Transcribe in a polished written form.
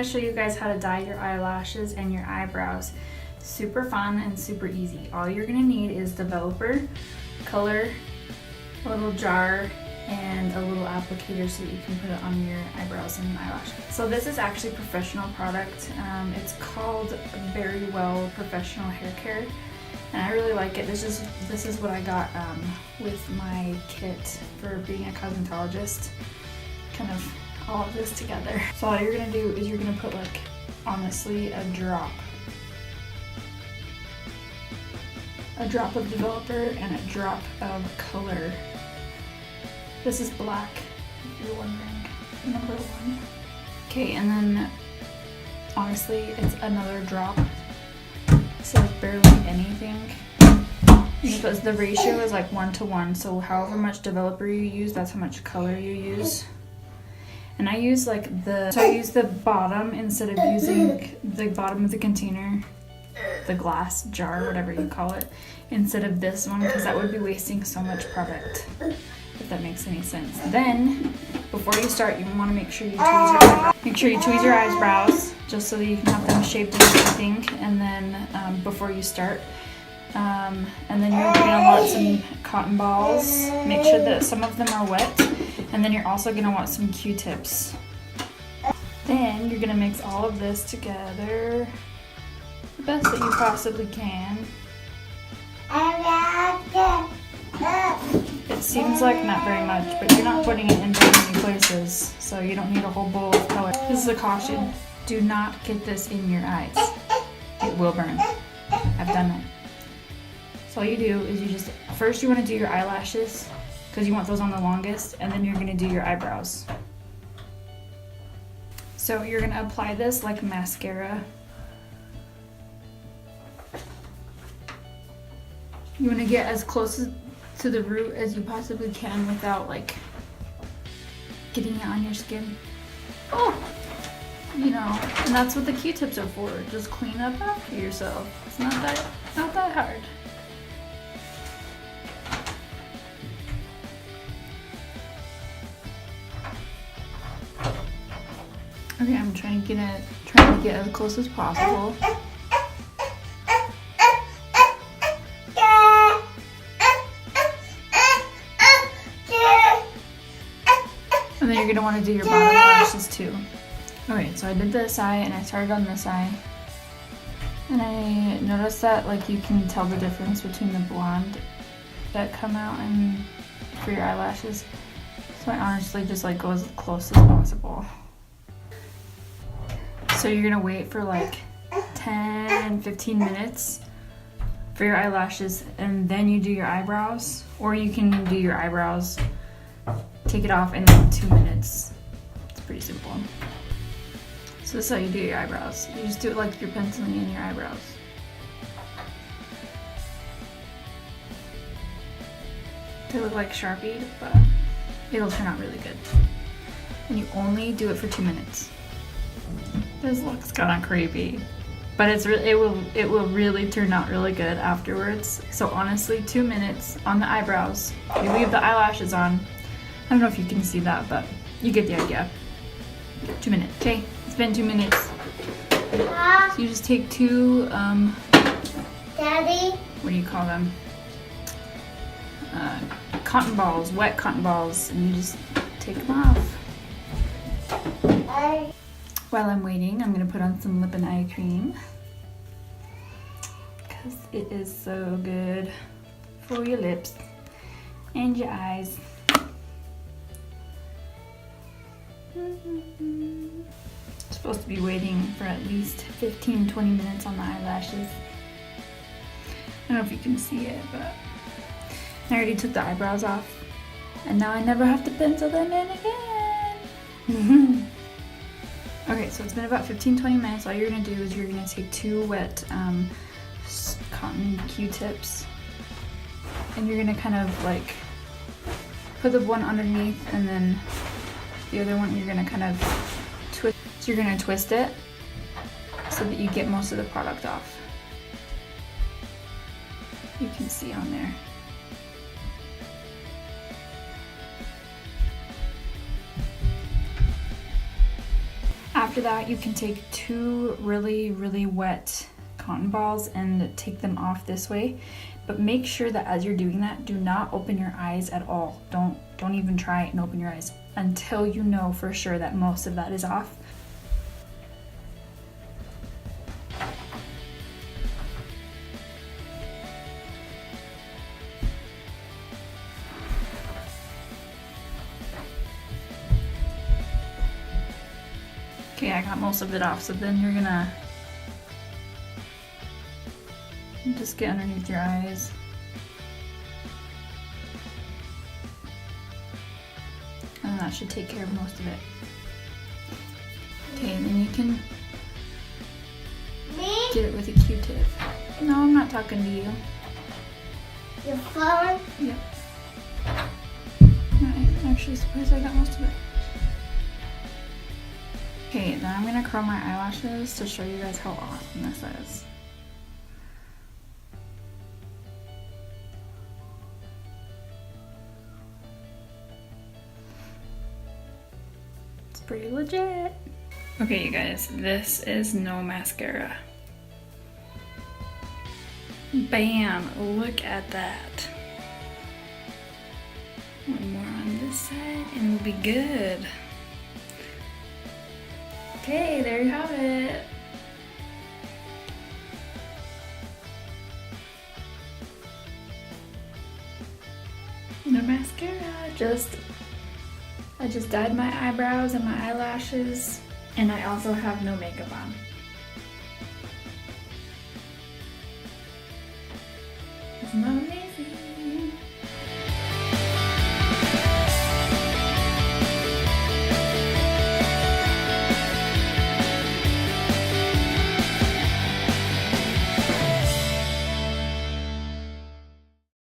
show you guys how to dye your eyelashes and your eyebrows. Super fun and super easy. All you're gonna need is developer, color, a little jar, and a little applicator so that you can put it on your eyebrows and eyelashes. So this is actually a professional product. It's called Very Well Professional Hair Care, and I really like it. This is what I got with my kit for being a cosmetologist. Kind of all of this together. So all you're gonna do is you're gonna put, like, honestly, a drop of developer and a drop of color. This is black, if you're wondering, number 1. Okay, and then honestly, it's another drop, so it's barely anything. Because the ratio is like 1-to-1, so however much developer you use, that's how much color you use. And I use I use the bottom instead of using the bottom of the container, the glass jar, whatever you call it, instead of this one, because that would be wasting so much product, if that makes any sense. Then, before you start, you want to make sure you tweeze your eyebrows, just so that you can have them shaped and everything. And then before you start, and then you're gonna want some cotton balls. Make sure that some of them are wet, and then you're also gonna want some Q-tips. Then you're gonna mix all of this together the best that you possibly can. It seems like not very much, but you're not putting it in very many places, so you don't need a whole bowl of color. This is a caution. Do not get this in your eyes. It will burn. I've done it. So all you do is first you want to do your eyelashes, because you want those on the longest, and then you're going to do your eyebrows. So you're going to apply this like mascara. You want to get as close to the root as you possibly can without, like, getting it on your skin. Oh! You know, and that's what the Q-tips are for. Just clean up after yourself. It's not that hard. Okay, I'm trying to get as close as possible. And then you're gonna want to do your bottom lashes too. Okay, so I did this eye and I started on this eye. And I noticed that, like, you can tell the difference between the blonde that come out and for your eyelashes. So I honestly just, like, go as close as possible. So you're gonna wait for like 10-15 minutes for your eyelashes, and then you do your eyebrows. Or you can do your eyebrows, take it off in like 2 minutes. It's pretty simple. So this is how you do your eyebrows. You just do it like you're penciling in your eyebrows. They look like Sharpie, but it'll turn out really good. And you only do it for 2 minutes. This looks kind of creepy, but it will really turn out really good afterwards. So honestly, 2 minutes on the eyebrows. You leave the eyelashes on. I don't know if you can see that, but you get the idea. 2 minutes. Okay, it's been 2 minutes. So you just take two, Daddy? what do you call them? Cotton balls, wet cotton balls, and you just take them off. While I'm waiting, I'm gonna put on some lip and eye cream, because it is so good for your lips and your eyes. Supposed to be waiting for at least 15-20 minutes on the eyelashes. I don't know if you can see it, but I already took the eyebrows off, and now I never have to pencil them in again. Okay, so it's been about 15-20 minutes. All you're gonna do is you're gonna take 2 wet cotton Q-tips, and you're gonna kind of like put the one underneath, and then the other one you're gonna kind of twist. So you're gonna twist it so that you get most of the product off. You can see on there. after that, you can take 2 really, really wet cotton balls and take them off this way. But make sure that as you're doing that, do not open your eyes at all. Don't even try and open your eyes until you know for sure that most of that is off. Okay, I got most of it off, so then you're gonna just get underneath your eyes. And that should take care of most of it. Okay, then you can Me? get it with a Q-tip. No, I'm not talking to you. Your phone? Yep. I'm actually surprised I got most of it. Okay, then I'm gonna curl my eyelashes to show you guys how awesome this is. It's pretty legit. Okay, you guys, this is no mascara. Bam! Look at that. One more on this side and we'll be good. Okay, there you have it. No mascara, I just dyed my eyebrows and my eyelashes, and I also have no makeup on.